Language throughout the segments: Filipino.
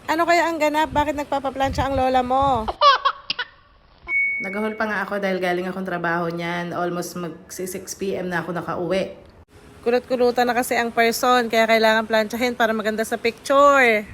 Ano kaya ang ganap? Bakit nagpapaplansya ang lola mo? Nagahol pa nga ako dahil galing akong trabaho niyan. Almost mag 6 p.m. na ako nakauwi. Kulot-kulutan na kasi ang person, kaya kailangan plansyahin para maganda sa picture.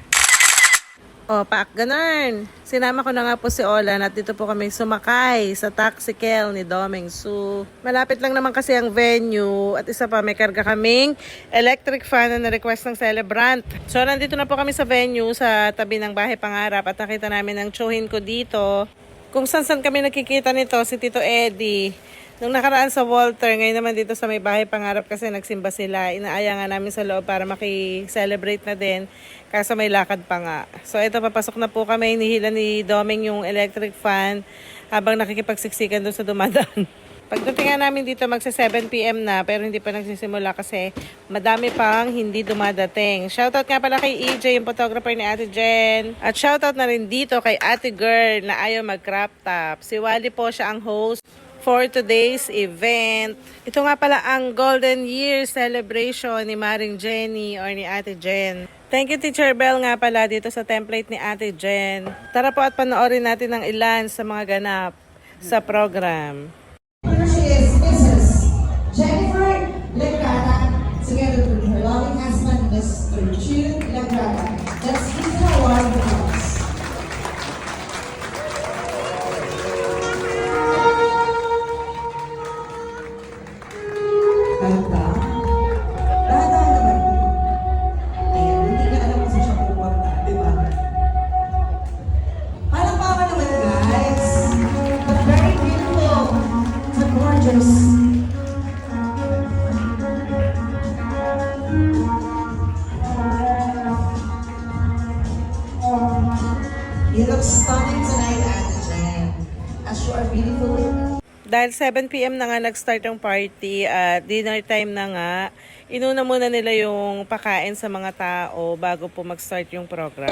O, paak ganun. Sinama ko na nga po si Olan at dito po kami sumakay sa taxikel ni Domeng Su. Malapit lang naman kasi ang venue at isa pa may karga kaming electric fan na request ng celebrant. So, nandito na po kami sa venue sa tabi ng Bahay Pangarap at nakita namin ang tsuhin ko dito. Kung saan kami nakikita nito, si Tito Eddie. Nung nakaraan sa Walter, ngayon naman dito sa may Bahay Pangarap kasi nagsimba sila. Inaaya nga namin sa loob para maki-celebrate na din. Kaso may lakad pa nga. So ito, papasok na po kami. Hinihila ni Doming yung electric fan habang nakikipagsiksikan doon sa dumadaan. Pagdating nga namin dito, magsa 7 p.m. na pero hindi pa nagsisimula kasi madami pang hindi dumadating. Shoutout nga pala kay EJ, yung photographer ni Ate Jen. At shoutout na rin dito kay Ate Girl na ayaw mag-crop top. Si Wally po siya ang host for today's event. Ito nga pala ang Golden Year celebration ni Maring Jenny or ni Ate Jen. Thank you Teacher Bell nga pala dito sa template ni Ate Jen. Tara po at panoorin natin ang ilan sa mga ganap sa program. She is Mrs. Jennifer Legrada, together with her loving husband, Mr. Jude Legrada. Let's give the award to us. Kanta. Dahan-dahan naman. Eh, hindi ka alam kung siya pupunta, di ba? Palakpakan naman, guys. But very beautiful. So gorgeous. You look stunning tonight, Ate Jen. As you are beautiful. Dahil 7 p.m. na nga nag-start ang party at dinner time na nga, inuna muna nila yung pakain sa mga tao bago po mag-start yung program.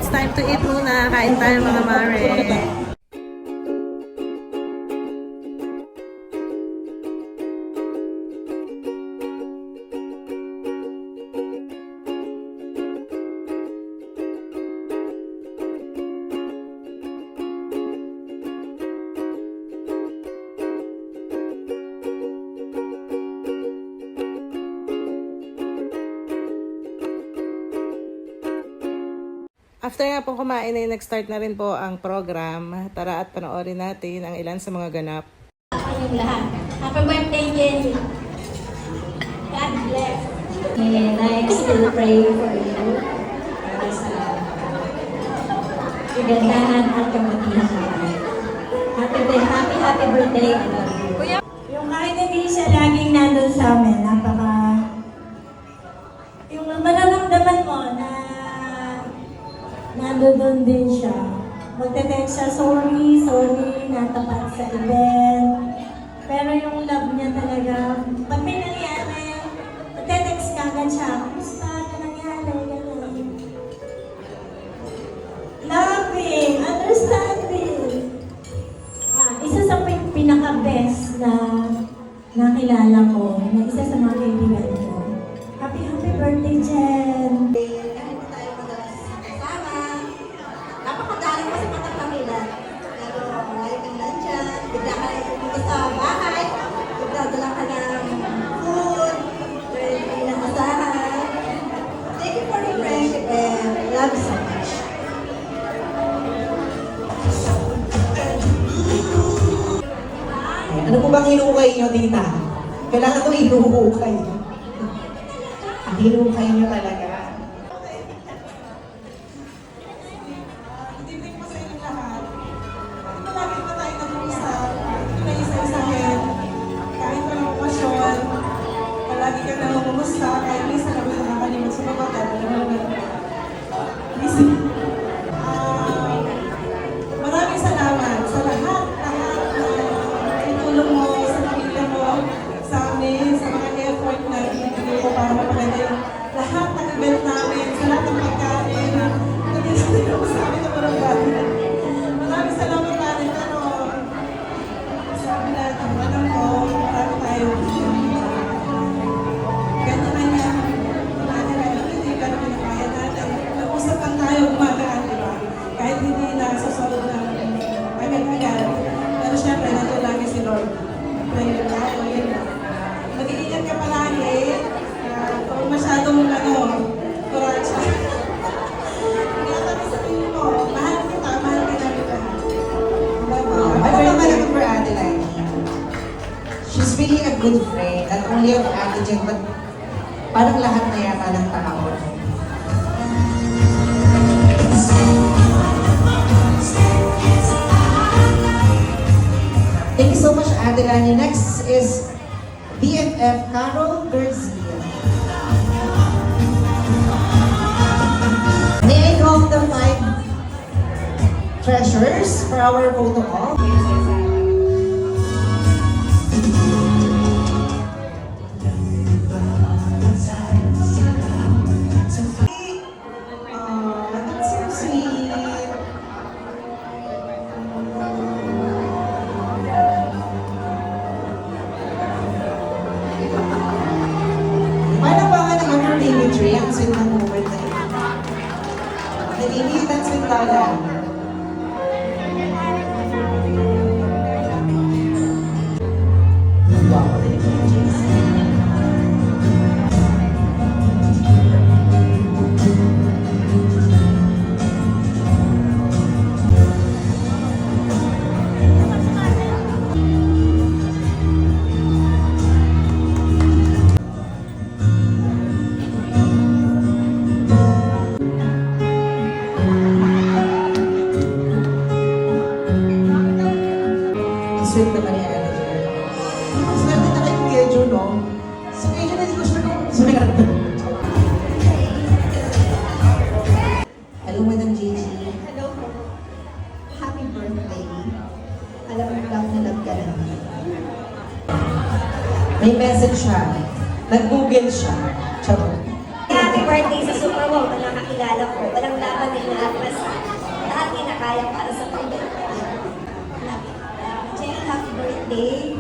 It's time to eat muna. Kain tayo mga mare. After nga po kumain ay nag-start na rin po ang program. Tara at panoorin natin ang ilan sa mga ganap. Ang lahat. Happy birthday, Jenny. God bless. And I still pray for you. Para sa kagandahan at kamatihan. Happy birthday. I love you. Yung kahit hindi siya laging nandun sa amin, yung mararamdaman mo na nandun din siya. Magte-text siya, sorry, natapat sa event. Pero yung love niya talaga, pag may nangyari, magte-text kagad siya, kumusta, ano nangyari, gano'n. Loving, understanding. Isa sa pinaka-best na nakilala ko, na isa sa mga kaibigan ko. Happy birthday, Jen! Kahit na tayo madalas kasama, napakadali kasi matapamilan. Pero lagi kang nandyan, bigla ka na pumunta sa bahay, bigla dala ka ng food, very hindi na masahan. Thank you for the friendship and love you so much. Ano po bang hinukay nyo, tita? Kailangan itong hinukay. Ang hinukay nyo talaga. Good evening po sa inyong lahat. Ito lagi pa tayo nag-uusap. Ito na isa-isahin. really a good friend. Not only of Ate Jen, but parang lahat na yata ng tao. Thank you so much, Ate Lani. Next is BFF Carol Garcia. May I call the 5 treasures for our photo op? That's so sweet. Paano ba nga naman yung baby tree? Ang sweet ng moment na yun. Nalilitan sweet Lola. Wow, nalilitan yung Jason. Ang sweet naman ni Ate Jen. Swerte na kay Kejo, no? Si Kejo na hindi ko sure kung swerte. Hello, Madam Gigi. Hello po. Happy birthday. Alam mo lang na love ka lang. May message siya. Nag-google siya. Charot. Happy birthday sa Super Wow na nakakilala ko. Walang laban na inaatras. Lahat kinakaya para sa pagdating. Jenny, happy birthday.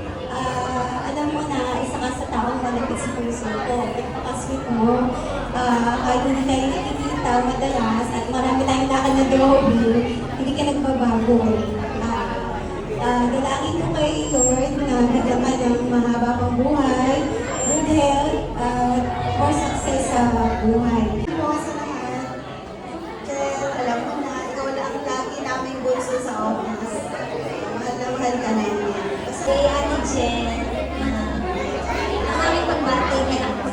Alam mo na isa ka sa taong malapit sa puso ko. Napaka-sweet mo. Kahit hindi tayo nakikita madalas at marami tayong lakad na drawing, hindi ka nagbabago. Dalangin ko kay Lord na bigyan ka ng mahaba pang buhay, good health, more success sa buhay. Ito sa lahat. Jen, alam mo na, ikaw lang ang lagi namin bunso sa office. Mahal na mahal ka namin. Kasi Ate Jen, ang aming pagbati kay ako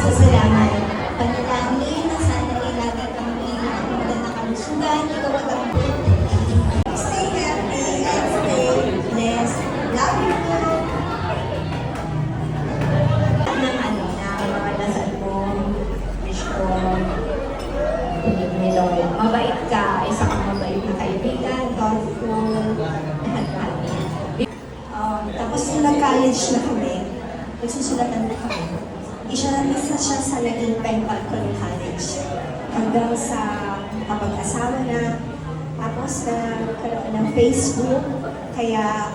sa salamat. Panalangin na sana ay lagi kang ang maganda na kalusugan, ikaw at ang stay happy and stay blessed. Love you po. Ng ano, na mga dasal mo, wish ko, ni Lord, mabait ka, isa kang mabait na kaibigan, thoughtful, lahat-lahat. Tapos nung nag-college na kami, nagsusulatan na kami. Isa sa naging pen pal ko ng college. Hanggang sa kapag-asawa na, tapos nagkaroon ng Facebook, kaya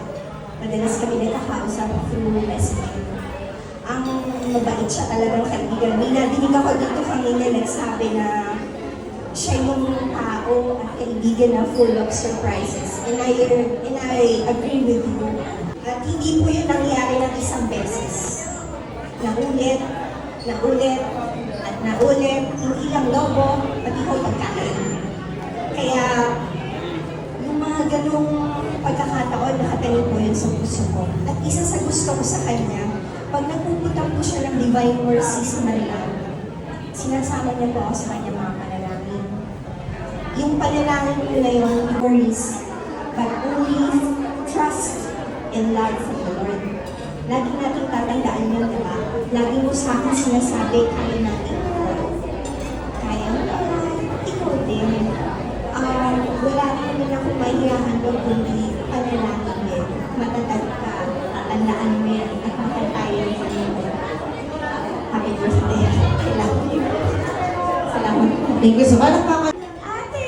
madalas kami nagkakausap through messaging. Ang mabait siya talagang kaibigan. May nadinig ako dito kanina nagsabi na siya yung tao at kaibigan na full of surprises. And I agree with you. At hindi po yun nangyari ng isang beses. Naulit, at naulit, hindi lang lobo, pati ko pagkain. Kaya, yung mga ganong pagkakataon, nakatanim po yun sa puso ko. At isa sa gusto ko sa kanya, pag nagpupunta po siya ng Divine Mercy sa Marilao, sinasama niya po ako sa kanya mga panalangin. Yung panalangin niyo na yun, worries, but only trust and love from the Lord. Lagi natin tatandaan yun, diba? Lagi mo sa akin sinasabi, kaya natin ito. Kaya mo ikaw din. Wala naman akong mahihahan doon kundi panalangin din. Matatag ka, tatandaan mo yan, at makantayan sa iyo. Happy birthday. Salamat. Thank you so much. Ate, happy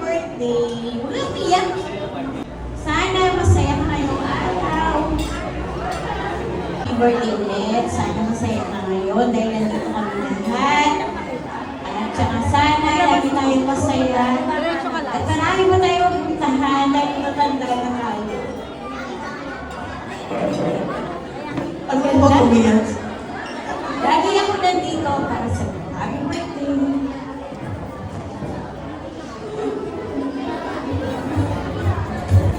birthday. Umiyak. Sana masaya ka ngayong araw. Happy birthday ulit. Sana masaya ka ngayon dahil nandito kami lahat. At saka sana lagi tayong masaya. At marami mo tayong puntahan dahil matanda na tayo. Ano mo umiyak? Lagi ako nandito para sa happy birthday.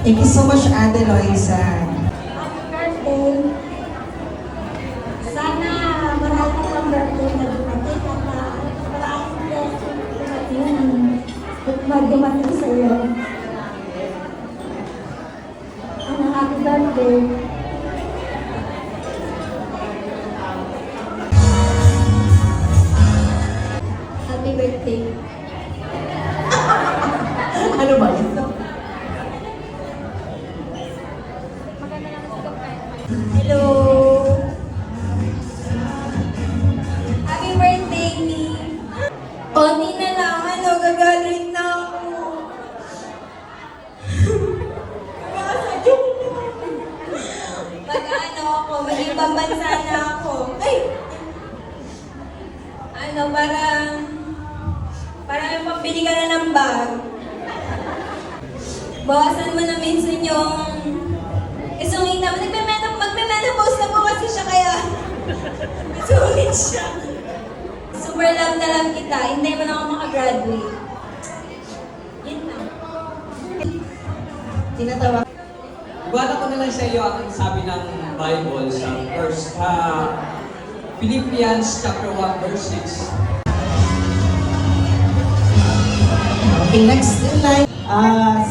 Thank you so much, Ate Loisa. Happy birthday. dumating sa iyo. Happy birthday. Happy birthday. Ano ba ito? Hello. Happy birthday, me. Konti na lang, ano, gagaling na ako. Pag ano ako, mag-ibang bansa na ako. Ay! Ano, parang yung pambili ka na ng bag. Bawasan mo na minsan yung isungin naman. Magme-menopause na po kasi siya kaya sulit siya. Super love na lang kita. Hindi mo na ako makagraduate. Yun lang. Tinatawag. Iwala ko na lang sa iyo ang sabi ng Bible sa Philippians chapter 1 verse 6. Okay, next in line.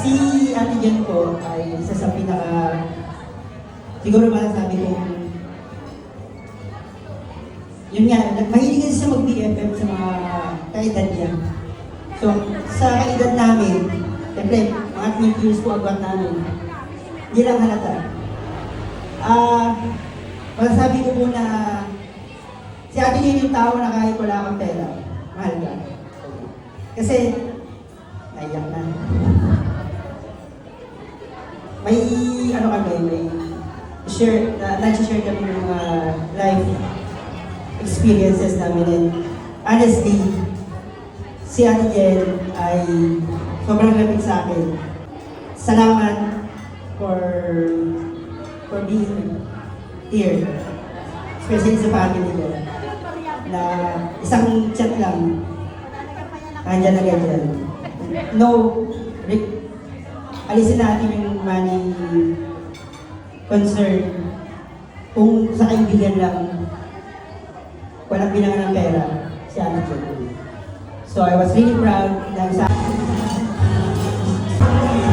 Si Ate Jen po ay isa sa pinaka, siguro masasabi ko, yun nga, mahilig kasi siya mag-BFF sa mga kaedad niya. So, sa kaedad namin, siyempre, mga 20 years po agad namin, hindi lang halata. Masasabi ko po na si Ate Jen yung tao na kahit wala kang pera, mahal ka. Kasi, naiyak na. May share, nag-share kami ng mga life experiences namin. And honestly, si Ate Jen ay sobrang lapit sa akin. Salamat for being here. Especially sa family ko. Na isang chat lang, andyan na ganyan. No, alisin natin yung money concern. Kung sa kaibigan lang, walang bilangan ng pera, si Ate Jen. So I was really proud dahil sa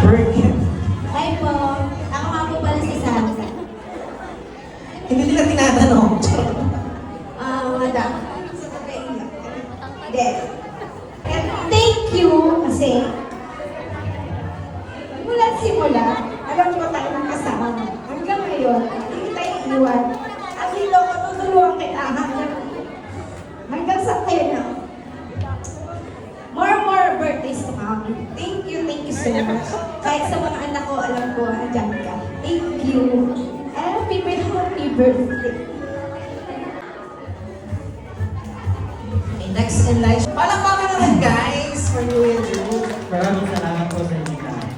birthday. Hi po. Ako nga po pala si Sansa. Hindi nila tinatanong. Madam. Hindi. Thank you kasi mula simula, alam ko tayo ng kasama. Hanggang ngayon, hindi tayo iwan. At dito ako tutulungan kita hanggang sa pena. More birthdays to come. Thank you so much. Kahit sa mga anak ko, alam ko, andyan ka. Thank you. Happy birthday. Okay, next in line. Palakpakan naman guys for Kuya Jude. Maraming salamat po sa inyo lahat.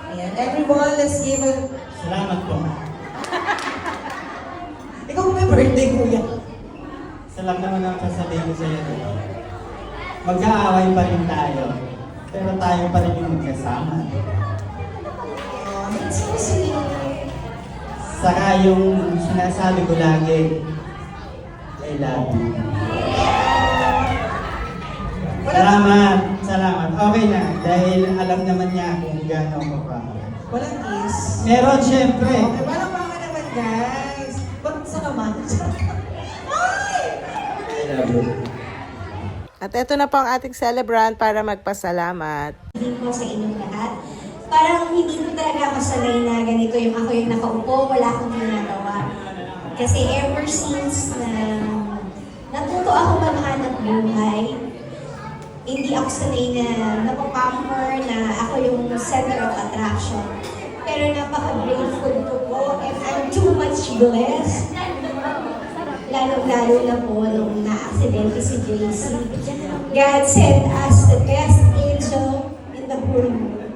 Ayan, everyone, let's give a... Salamat po. Ikaw may birthday, Kuya. Salam naman ang sasabihin ko sa iyo. Mag-aaway pa rin tayo. Pero tayo pa rin yung magkasama. Oh, that's so sweet. Saka yung sinasabi ko lagi, I love you. Salamat. Okay na. Dahil alam naman niya kung gaano ako pa. Walang kiss. Meron, syempre. Okay, palakpakan naman guys. Ba't sa naman? Ay! I love you. At ito na po ang ating celebrant para magpasalamat. Hindi po sa inyong lahat. Parang hindi ko talaga ako sanay na ganito yung ako yung nakaupo, wala akong ginagawa. Kasi ever since na natuto ako maghanap buhay, hindi ako sanay na napapamper na ako yung center of attraction. Pero napaka-grateful ko po and I'm too much blessed. Lalo-lalo na po nung na-aksidente si JC. God sent us the best angel in the whole world.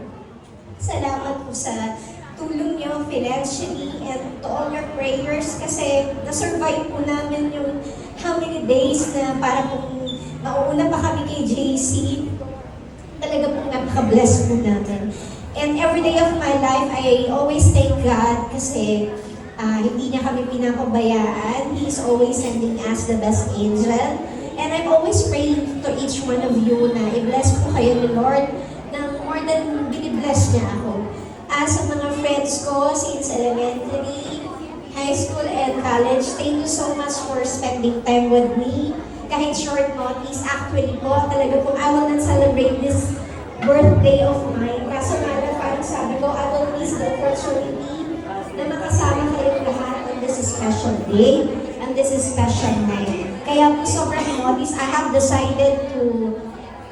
Salamat po sa tulong niyo financially and to all your prayers kasi na-survive po namin yung how many days na para kung nauuna pa kami kay JC, talaga pong napaka-bless po namin. And every day of my life, I always thank God kasi hindi niya kami pinapabayaan. He's always sending us the best angel. And I'm always praying to each one of you na i-bless po kayo ni Lord then binibless niya ako. Sa mga friends ko since elementary, high school, and college, thank you so much for spending time with me. Kahit short notice, actually po, talaga po, I will not celebrate this birthday of mine. Kaso nga lang, parang sabi ko, I will miss the opportunity na makasama kayong lahat on this special day and this is special night. Kaya po sobrang notice, I have decided to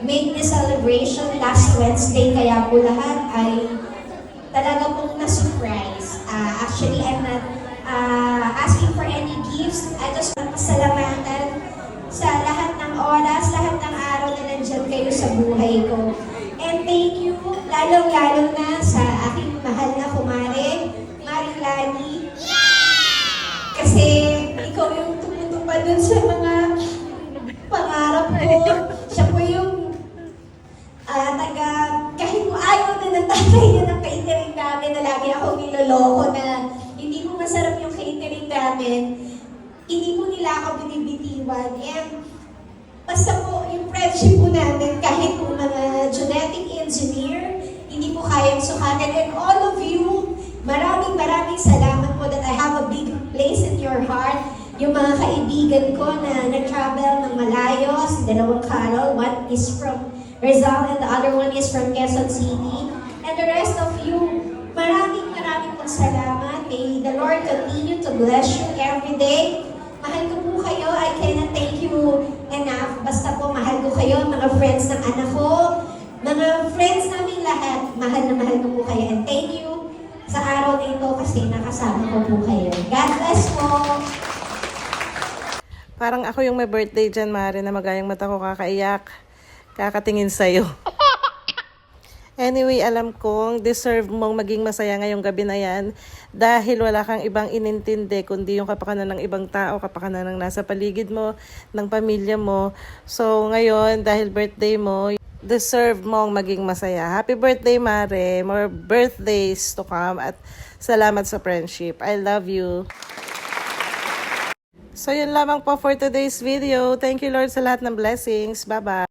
make this celebration last Wednesday, kaya po lahat ay talaga pong na-surprise. Actually, I'm not asking for any gifts. I just want to salamatan sa lahat ng oras, lahat ng araw na nandyan kayo sa buhay ko. And thank you, lalong-lalo na sa aking mahal na kumare, Maring Lani. Kasi ikaw yung tumutupad dun sa mga pangarap ko. Siya po yung kahit po ayaw na ng tatay niya ng catering namin na lagi ako niloloko na hindi po masarap yung catering namin, hindi po nila ako binibitiwan. And basta po yung friendship po namin, kahit po mga genetic engineer, hindi po kayang sukatin. And all of you, maraming salamat po that I have a big place in your heart. Yung mga kaibigan ko na nag-travel ng malayo, si dalawang Carol, one is from Rizal and the other one is from Quezon City. And the rest of you, maraming pong salamat. May the Lord continue to bless you every day. Mahal ko po kayo. I cannot thank you enough. Basta po mahal ko kayo, mga friends ng anak ko, mga friends namin lahat. Mahal na mahal ko po kayo. And thank you sa araw na ito kasi nakasama ko po kayo. God bless po. Parang ako yung may birthday dyan, Mare, na magayang mata ko kakaiyak. Kakatingin sa'yo. Anyway, alam kong deserve mong maging masaya ngayong gabi na yan dahil wala kang ibang inintindi kundi yung kapakanan ng ibang tao, kapakanan ng nasa paligid mo, ng pamilya mo. So ngayon, dahil birthday mo, deserve mong maging masaya. Happy birthday, Mare. More birthdays to come at salamat sa friendship. I love you. So yun lamang po for today's video. Thank you, Lord, sa lahat ng blessings. Bye-bye.